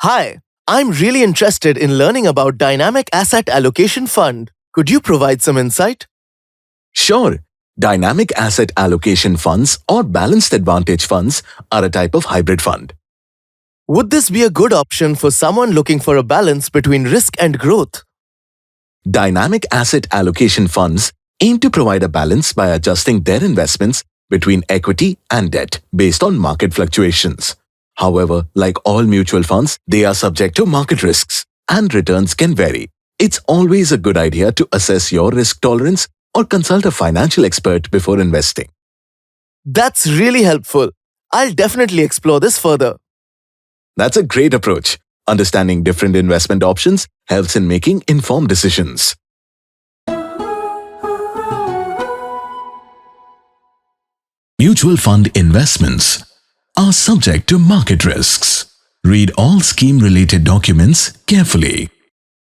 Hi, I'm really interested in learning about Dynamic Asset Allocation Fund. Could you provide some insight? Sure. Dynamic Asset Allocation Funds or Balanced Advantage Funds are a type of hybrid fund. Would this be a good option for someone looking for a balance between risk and growth? Dynamic Asset Allocation Funds aim to provide a balance by adjusting their investments between equity and debt based on market fluctuations. However, like all mutual funds, they are subject to market risks and returns can vary. It's always a good idea to assess your risk tolerance or consult a financial expert before investing. That's really helpful. I'll definitely explore this further. That's a great approach. Understanding different investment options helps in making informed decisions. Mutual fund investments are subject to market risks. Read all scheme-related documents carefully.